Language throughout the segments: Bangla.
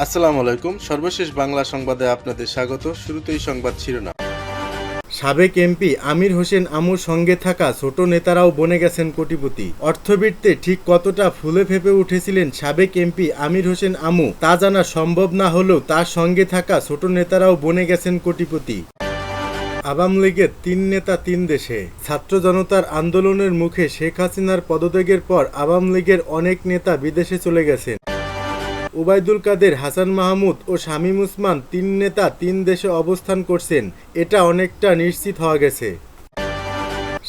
আসসালামু আলাইকুম। সর্বশেষ বাংলা সংবাদে আপনাদের স্বাগত। শুরুতেই সংবাদ শিরোনাম। সাবেক এমপি আমির হোসেন আমুর সঙ্গে থাকা ছোট নেতারাও বনে গেছেন কোটিপতি। অর্থবিত্তে ঠিক কতটা ফুলে ফেঁপে উঠেছিলেন সাবেক এমপি আমির হোসেন আমু তা জানা সম্ভব না হলেও তার সঙ্গে থাকা ছোট নেতারাও বনে গেছেন কোটিপতি। আওয়ামী লীগের ৩ নেতা ৩ দেশে। ছাত্র জনতার আন্দোলনের মুখে শেখ হাসিনার পদত্যাগের পর আওয়ামী লীগের অনেক নেতা বিদেশে চলে গেছেন। ওবায়দুল কাদের, হাসান মাহমুদ ও শামীম ওসমান ৩ নেতা ৩ দেশে অবস্থান করছেন, এটা অনেকটা নিশ্চিত হওয়া গেছে।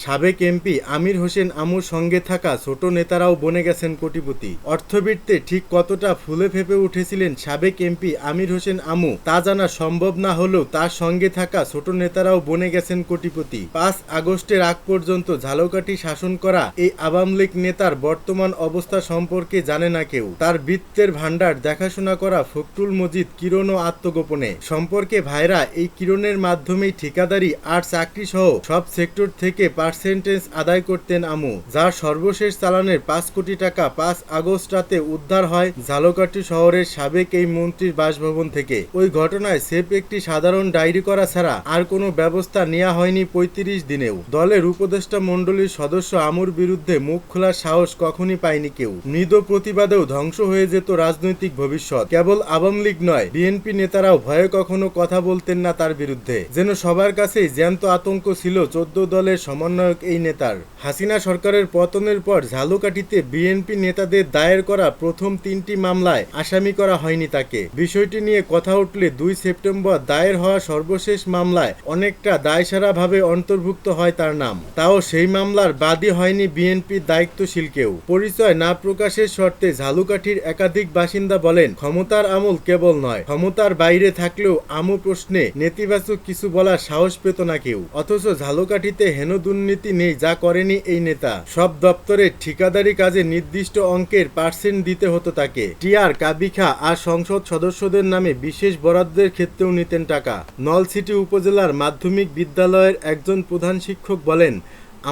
সাবেক এমপি আমির হোসেন আমুর সঙ্গে থাকা ছোট নেতারাও বনে গেছেন কোটিপতি। অর্থবিত্তে ঠিক কতটা ফুলে ফেঁপে উঠেছিলেন সাবেক এমপি আমির হোসেন আমু তা জানা সম্ভব না হলেও তার সঙ্গে থাকা ছোট নেতারাও বনে গেছেন কোটিপতি। ৫ আগস্টের আগ পর্যন্ত ঝালকাঠি শাসন করা এই আওয়ামী লীগ নেতার বর্তমান অবস্থা সম্পর্কে জানে না কেউ। তার বৃত্তের ভাণ্ডার দেখাশোনা করা ফখরুল মজিদ কিরণ ও আত্মগোপনে সম্পর্কে ভাইরা এই কিরণের মাধ্যমেই ঠিকাদারি আর চাকরি সহ সব সেক্টর থেকে পার্সেন্টেজ আদায় করতেন আমু, যার সর্বশেষ চালানের ৫ কোটি টাকা ৫ আগস্ট রাতে উদ্ধার হয় ঝালকাঠি শহরের সাবেক এই মন্ত্রীর বাসভবন থেকে। ওই ঘটনায় সেফ একটি সাধারণ ডায়েরি করা ছাড়া আর কোনো ব্যবস্থা নেওয়া হয়নি ৩৫ দিনেও। দলের উপদেষ্টা মণ্ডলীর সদস্য আমুর বিরুদ্ধে মুখ খোলার সাহস কখনই পায়নি কেউ। মৃদু প্রতিবাদেও ধ্বংস হয়ে যেত রাজনৈতিক ভবিষ্যৎ। কেবল আওয়ামী লীগ নয়, বিএনপি নেতারাও ভয়ে কখনো কথা বলতেন না তার বিরুদ্ধে। যেন সবার কাছেই জ্যান্ত আতঙ্ক ছিল ১৪ দলের সমন্বয়ক এই নেতার। হাসিনা সরকারের পতনের পর ঝালকাঠিতে বিএনপি নেতাদের দায়ের করা প্রথম ৩টি মামলায় আসামি করা হয়নি তাকে। বিষয়টি নিয়ে কথা উঠলে ২ সেপ্টেম্বর দায়ের হওয়া সর্বশেষ মামলায় অনেকটা দায়সারাভাবে অন্তর্ভুক্ত হয় তার নাম। তাও সেই মামলার বাদী হয়নি বিএনপির দায়িত্বশীল কেউ। পরিচয় না প্রকাশের শর্তে ঝালকাঠির একাধিক বাসিন্দা বলেন, ক্ষমতার আমল কেবল নয়, ক্ষমতার বাইরে থাকলেও আমু প্রশ্নে নেতিবাচক কিছু বলার সাহস পেত না কেউ। অথচ ঝালকাঠিতে হেন দুর্নীতি নেই যা করেনি এই নেতা। সব দপ্তরের ঠিকাদারি কাজে নির্দিষ্ট অঙ্কের পার্সেন্ট দিতে হতো তাকে। টিআর, কাবিখা আর সংসদ সদস্যদের নামে বিশেষ বরাদ্দের ক্ষেত্রেও নিতেন টাকা। নলছিটি উপজেলার মাধ্যমিক বিদ্যালয়ের একজন প্রধান শিক্ষক বলেন,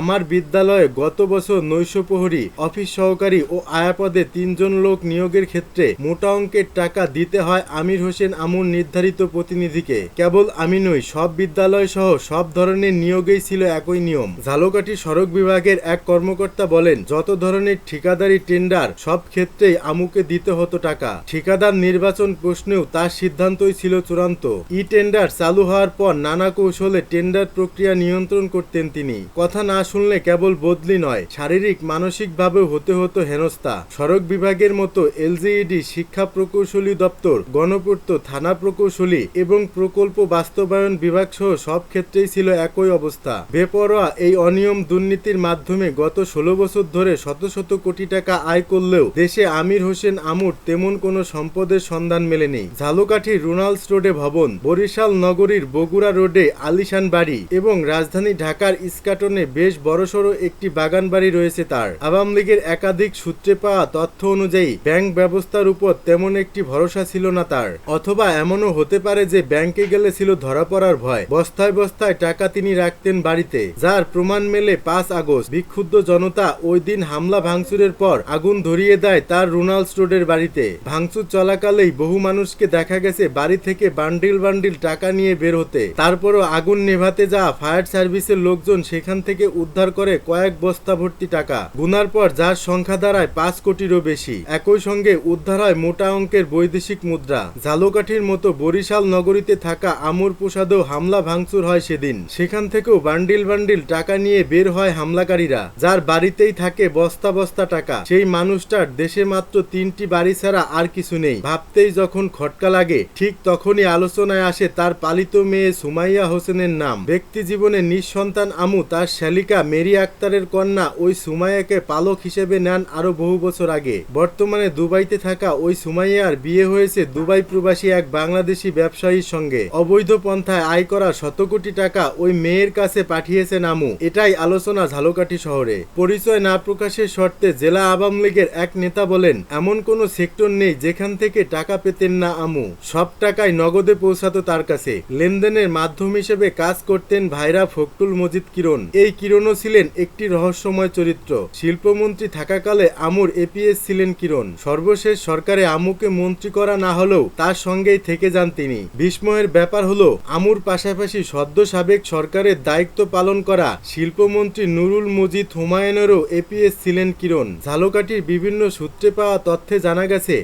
আমার বিদ্যালয়ে গত বছর নৈশপ্রহরী, অফিস সহকারী ও আয়া পদে ৩ জন লোক নিয়োগের ক্ষেত্রে মোটা অঙ্কের টাকা দিতে হয় আমির হোসেন আমুর নির্ধারিত প্রতিনিধিকে। কেবল আমি নই, সব বিদ্যালয় সহ সব ধরনের নিয়োগেই ছিল একই নিয়ম। ঝালকাঠি সড়ক বিভাগের এক কর্মকর্তা বলেন, যত ধরনের ঠিকাদারি টেন্ডার সব ক্ষেত্রেই আমুকে দিতে হতো টাকা। ঠিকাদার নির্বাচন প্রশ্নেও তার সিদ্ধান্তই ছিল চূড়ান্ত। ই টেন্ডার চালু হওয়ার পর নানা কৌশলে টেন্ডার প্রক্রিয়া নিয়ন্ত্রণ করতেন তিনি। কথা না শুনলে কেবল বদলি নয়, শারীরিক মানসিকভাবেও হতে হতো হেনস্থা। সড়ক বিভাগের মতো এলজিইডি, শিক্ষা প্রকৌশলী দপ্তর, গণপূর্ত, থানা প্রকৌশলী এবং প্রকল্প বাস্তবায়ন বিভাগ সহ সব ক্ষেত্রেই ছিল একই অবস্থা। বেপরোয়া এই অনিয়ম দুর্নীতির মাধ্যমে গত ১৬ বছর ধরে শত শত কোটি টাকা আয় করলেও দেশে আমির হোসেন আমুর তেমন কোনো সম্পদের সন্ধান মেলেনি। ঝালকাঠির রোনাল্ডস রোডে ভবন, বরিশাল নগরীর বগুড়া রোডে আলিশান বাড়ি এবং রাজধানী ঢাকার ইস্কাটনে বেশ বড়সড় একটি বাগান বাড়ি রয়েছে তার। আওয়ামী লীগের একাধিক সূত্রে পাওয়া তথ্য অনুযায়ী ব্যাংক ব্যবস্থার উপর তেমন একটি ভরসা ছিল না তার। অথবা এমনও হতে পারে যে ব্যাংকে গেলে ছিল ধরা পড়ার ভয়। বস্তায় বস্তায় টাকা তিনি রাখতেন বাড়িতে, যার প্রমাণ মেলে ৫ আগস্ট। বিক্ষুব্ধ জনতা ওই দিন হামলা ভাঙচুরের পর আগুন ধরিয়ে দেয় তার রোনাল্ডস রোডের বাড়িতে। ভাঙচুর চলাকালেই বহু মানুষকে দেখা গেছে বাড়ি থেকে বান্ডিল বান্ডিল টাকা নিয়ে বের হতে। তারপরও আগুন নেভাতে যাওয়া ফায়ার সার্ভিসের লোকজন সেখান থেকে উদ্ধার করে কয়েক বস্তা ভর্তি টাকা। গুনার পর যার সংখ্যা দাঁড়ায় ৫ কোটিরও বেশি। একই সঙ্গে উদ্ধার হয় মোটা অঙ্কের বৈদেশিক মুদ্রা। ঝালকাঠির মতো বরিশাল নগরীতে থাকা আমুর প্রসাদেও হামলা ভাঙচুর হয় সেদিন। সেখান থেকেও বান্ডিল বান্ডিল টাকা নিয়ে বের হয় হামলাকারীরা। যার বাড়িতেই থাকে বস্তা বস্তা টাকা, সেই মানুষটার দেশে মাত্র ৩টি বাড়ি ছাড়া আর কিছু নেই। ভাবতেই যখন খটকা লাগে, ঠিক তখনই আলোচনায় আসে তার পালিত মেয়ে সুমাইয়া হোসেনের নাম। ব্যক্তি জীবনে নিঃসন্তান আমু তার শালিকা মেরি আক্তারের কন্যা ওই সুমাইয়াকে পালক হিসেবে নেন আরো বহু বছর আগে। বর্তমানে দুবাইতে থাকা ওই সুমাইয়ার বিয়ে হয়েছে দুবাই প্রবাসী এক বাংলাদেশি ব্যবসায়ীর সঙ্গে। অবৈধ পন্থায় আয় করা শত কোটি টাকা ওই মেয়ের কাছে পাঠিয়েছেন আমু। এটাই আলোচনা ঝালকাঠি শহরে। পরিচয় না প্রকাশের শর্তে জেলা আওয়ামী লীগের এক নেতা বলেন, এমন কোনো সেক্টর নেই যেখান থেকে টাকা পেতেন না আমু। সব টাকাই নগদে পৌঁছাতো তার কাছে। লেনদেনের মাধ্যম হিসেবে কাজ করতেন ভাইরা ফখরুল মজিদ কিরণ। এই কিরণ কিরণও ছিলেন একটি রহস্যময় চরিত্র। শিল্পমন্ত্রী থাকাকালে আমুর এপিএস ছিলেন কিরণ। সর্বশেষ সরকারে আমুকে মন্ত্রী করা না হলেও তার সঙ্গেই থেকে যান তিনি। বিস্ময়ের ব্যাপার হলো আমুর পাশাপাশি সদ্য সাবেক সরকারের দায়িত্ব পালন করা শিল্পমন্ত্রী নুরুল মজিদ হুমায়ুনেরও এপিএস ছিলেন কিরণ। ঝালকাঠির বিভিন্ন সূত্রে পাওয়া তথ্যে জানা গেছে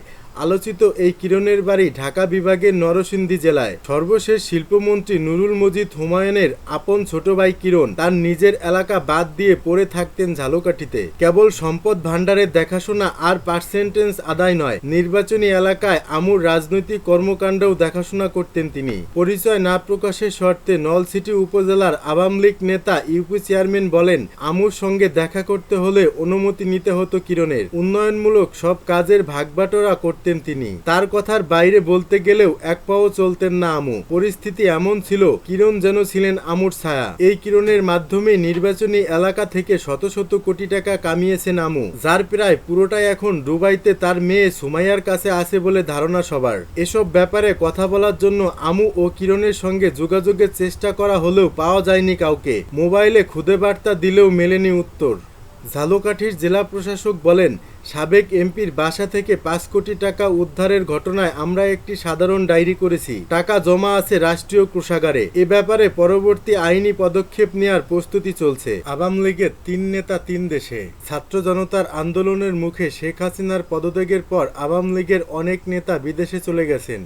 আলোচিত এই কিরণের বাড়ি ঢাকা বিভাগের নরসিংদী জেলায়। সর্বশেষ শিল্পমন্ত্রী নুরুল মজিদ হুমায়ুনের আপন ছোট ভাই কিরণ তার নিজের এলাকা বাদ দিয়ে পড়ে থাকতেন ঝালকাঠিতে। কেবল সম্পদ ভাণ্ডারের দেখাশোনা আর পার্সেন্টেজ আদায় নয়, নির্বাচনী এলাকায় আমুর রাজনৈতিক কর্মকাণ্ডও দেখাশোনা করতেন তিনি। পরিচয় না প্রকাশের শর্তে নলছিটি উপজেলার আওয়ামী লীগ নেতা ইউপি চেয়ারম্যান বলেন, আমুর সঙ্গে দেখা করতে হলে অনুমতি নিতে হতো কিরণের। উন্নয়নমূলক সব কাজের ভাগবাটোয়ারা করতেন তিনি। তার কথার বাইরে বলতে গেলেও এক পাও চলতেন না আমু। পরিস্থিতি এমন ছিল, কিরণ যেন ছিলেন আমুর ছায়া। এই কিরণের মাধ্যমে নির্বাচনী এলাকা থেকে শত শত কোটি টাকা কামিয়েছেন আমু, যার প্রায় পুরোটাই এখন দুবাইতে তার মেয়ে সুমাইয়ার কাছে আছে বলে ধারণা সবার। এসব ব্যাপারে কথা বলার জন্য আমু ও কিরণের সঙ্গে যোগাযোগের চেষ্টা করা হলেও পাওয়া যায়নি কাউকে। মোবাইলে খুদে বার্তা দিলেও মেলেনি উত্তর। ঝালকাঠির জেলা প্রশাসক বলেন, সাবেক এমপির বাসা থেকে ৫ কোটি টাকা উদ্ধারের ঘটনায় আমরা একটি সাধারণ ডায়েরি করেছি। টাকা জমা আছে রাষ্ট্রীয় কোষাগারে। এ ব্যাপারে পরবর্তী আইনি পদক্ষেপ নেওয়ার প্রস্তুতি চলছে। আওয়ামী লীগের ৩ নেতা ৩ দেশে। ছাত্র জনতার আন্দোলনের মুখে শেখ হাসিনার পদত্যাগের পর আওয়ামী লীগের অনেক নেতা বিদেশে চলে গেছেন।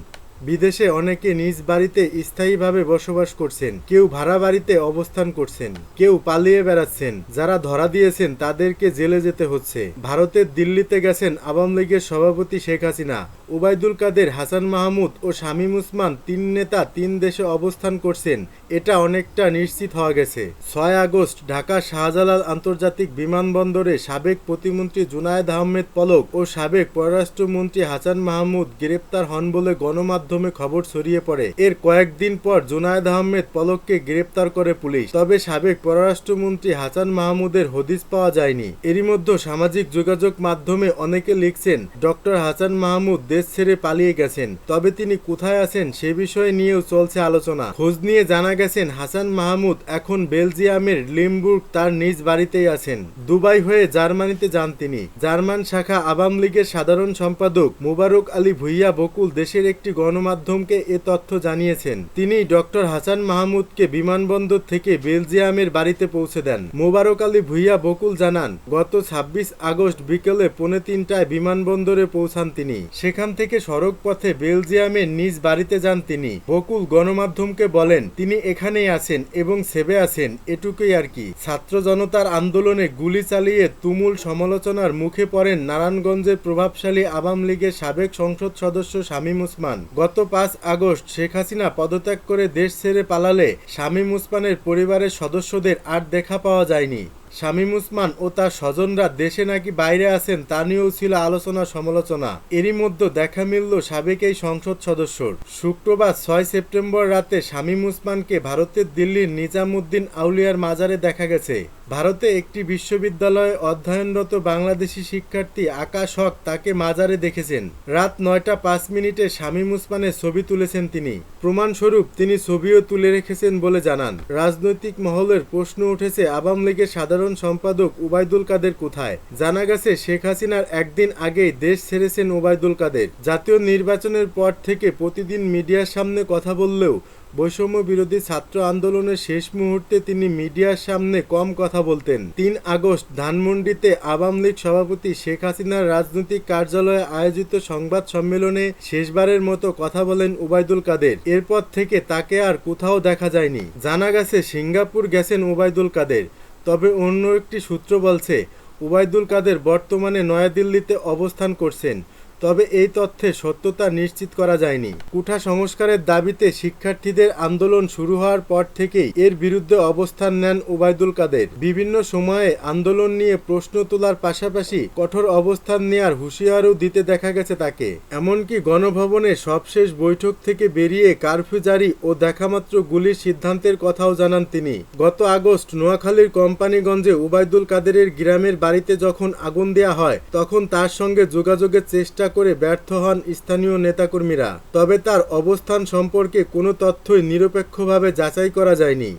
বিদেশে অনেকে নিজ বাড়িতে স্থায়ীভাবে বসবাস করছেন, কেউ ভাড়া বাড়িতে অবস্থান করছেন, কেউ পালিয়ে বেড়াচ্ছেন। যারা ধরা দিয়েছেন তাদেরকে জেলে যেতে হচ্ছে। ভারতের দিল্লিতে গেছেন আওয়ামী লীগের সভাপতি শেখ হাসিনা। ওবায়দুল কাদের, হাসান মাহমুদ ও শামীম ওসমান ৩ নেতা ৩ দেশে অবস্থান করছেন, এটা অনেকটা নিশ্চিত হওয়া গেছে। ৬ আগস্ট ঢাকা শাহজালাল আন্তর্জাতিক বিমানবন্দরে সাবেক প্রতিমন্ত্রী জুনায়েদ আহমেদ পলক ও সাবেক পররাষ্ট্রমন্ত্রী হাসান মাহমুদ গ্রেপ্তার হন বলে গণমাধ্যমে খবর ছড়িয়ে পড়ে। এর কয়েকদিন পর জুনায়েদ আহমেদ পলককে গ্রেপ্তার করে পুলিশ। তবে সাবেক পররাষ্ট্রমন্ত্রী হাসান মাহমুদের হদিস পাওয়া যায়নি। এরই মধ্যে সামাজিক যোগাযোগ মাধ্যমে অনেকে লিখছেন, ডক্টর হাসান মাহমুদ দেশ ছেড়ে পালিয়ে গেছেন, তবে তিনি কোথায় আছেন সে বিষয়ে নিয়েও চলছে আলোচনা। খোঁজ নিয়ে জানা গেছেন হাসান মাহমুদ এখন বেলজিয়ামের লিমবুর্গ তার নিজ বাড়িতেই আছেন। দুবাই হয়ে জার্মানিতে যান তিনি। জার্মান শাখা আওয়ামী লীগের সাধারণ সম্পাদক মোবারক আলী ভূঁইয়া বকুল দেশের একটি গণমাধ্যমকে এ তথ্য জানিয়েছেন। তিনি ডক্টর হাসান মাহমুদকে বিমানবন্দর থেকে বেলজিয়ামের বাড়িতে পৌঁছে দেন। মোবারক আলী ভূঁইয়া বকুল জানান, গত ২৬ আগস্ট বিকেলে ২:৩০টায় বিমানবন্দরে পৌঁছান তিনি। সেখান থেকে সড়ক পথে বেলজিয়ামের নিজ বাড়িতে যান তিনি। বকুল গণমাধ্যমকে বলেন, তিনি এখানেই আছেন এবং সেবে আছেন, এটুকুই আর কি। ছাত্র জনতার আন্দোলনে গুলি চালিয়ে তুমুল সমালোচনার মুখে পড়েন নারায়ণগঞ্জের প্রভাবশালী আওয়ামী লীগের সাবেক সংসদ সদস্য শামীম ওসমান। গত ৫ আগস্ট শেখ হাসিনা পদত্যাগ করে দেশ ছেড়ে পালালে শামীম ওসমানের পরিবারের সদস্যদের আর দেখা পাওয়া যায়নি। শামীম ওসমান ও তার স্বজনরা দেশে নাকি বাইরে আছেন তা নিয়েও ছিল আলোচনা সমালোচনা। এরই মধ্যে দেখা মিলল সাবেক এই সংসদ সদস্যর। শুক্রবার ৬ সেপ্টেম্বর রাতে শামীম ওসমানকে ভারতের দিল্লির নিজামুদ্দিন আউলিয়ার মাজারে দেখা গেছে। ভারতে একটি বিশ্ববিদ্যালয়ে অধ্যয়নরত বাংলাদেশি শিক্ষার্থী আকাশ হক তাকে মাজারে দেখেছেন। রাত ৯টা ৫ শামীম ওসমানের ছবি তুলেছেন তিনি। প্রমাণস্বরূপ তিনি ছবিও তুলে রেখেছেন বলে জানান। রাজনৈতিক মহলের প্রশ্ন উঠেছে, আওয়ামী লীগের সাধারণ সম্পাদক ওবায়দুল কাদের কোথায়? জানা গেছে শেখ হাসিনার একদিন আগেই দেশ ছেড়েছেন ওবায়দুল কাদের। জাতীয় নির্বাচনের পর থেকে প্রতিদিন মিডিয়ার সামনে কথা বললেও বৈষম্য বিরোধী ছাত্র আন্দোলনের শেষ মুহূর্তে তিনি মিডিয়ার সামনে কম কথা বলতেন। ৩ আগস্ট ধানমন্ডিতে আওয়ামী লীগ সভাপতি শেখ হাসিনার রাজনৈতিক কার্যালয়ে আয়োজিত সংবাদ সম্মেলনে শেষবারের মতো কথা বলেন ওবায়দুল কাদের। এরপর থেকে তাকে আর কোথাও দেখা যায়নি। জানা গেছে সিঙ্গাপুর গেছেন ওবায়দুল কাদের। তবে অন্য একটি সূত্র বলছে, ওবায়দুল কাদের বর্তমানে নয়াদিল্লিতে অবস্থান করছেন। তবে এই তথ্যের সত্যতা নিশ্চিত করা যায়নি। কোঠা সংস্কারের দাবিতে শিক্ষার্থীদের আন্দোলন শুরু হওয়ার পর থেকেই এর বিরুদ্ধে অবস্থান নেন ওবায়দুল কাদের। বিভিন্ন সময়ে আন্দোলন নিয়ে প্রশ্ন তোলার পাশাপাশি কঠোর অবস্থান নেওয়ার হুঁশিয়ারও দিতে দেখা গেছে তাকে। এমনকি গণভবনে সবশেষ বৈঠক থেকে বেরিয়ে কারফিউ জারি ও দেখামাত্র গুলির সিদ্ধান্তের কথাও জানান তিনি। গত আগস্ট নোয়াখালীর কোম্পানিগঞ্জে ওবায়দুল কাদেরের গ্রামের বাড়িতে যখন আগুন দেয়া হয়, তখন তার সঙ্গে যোগাযোগের চেষ্টা করে ব্যর্থ হন স্থানীয় নেতাকর্মীরা। তবে তার অবস্থান সম্পর্কে কোনো তথ্যই নিরপেক্ষভাবে যাচাই করা যায়নি।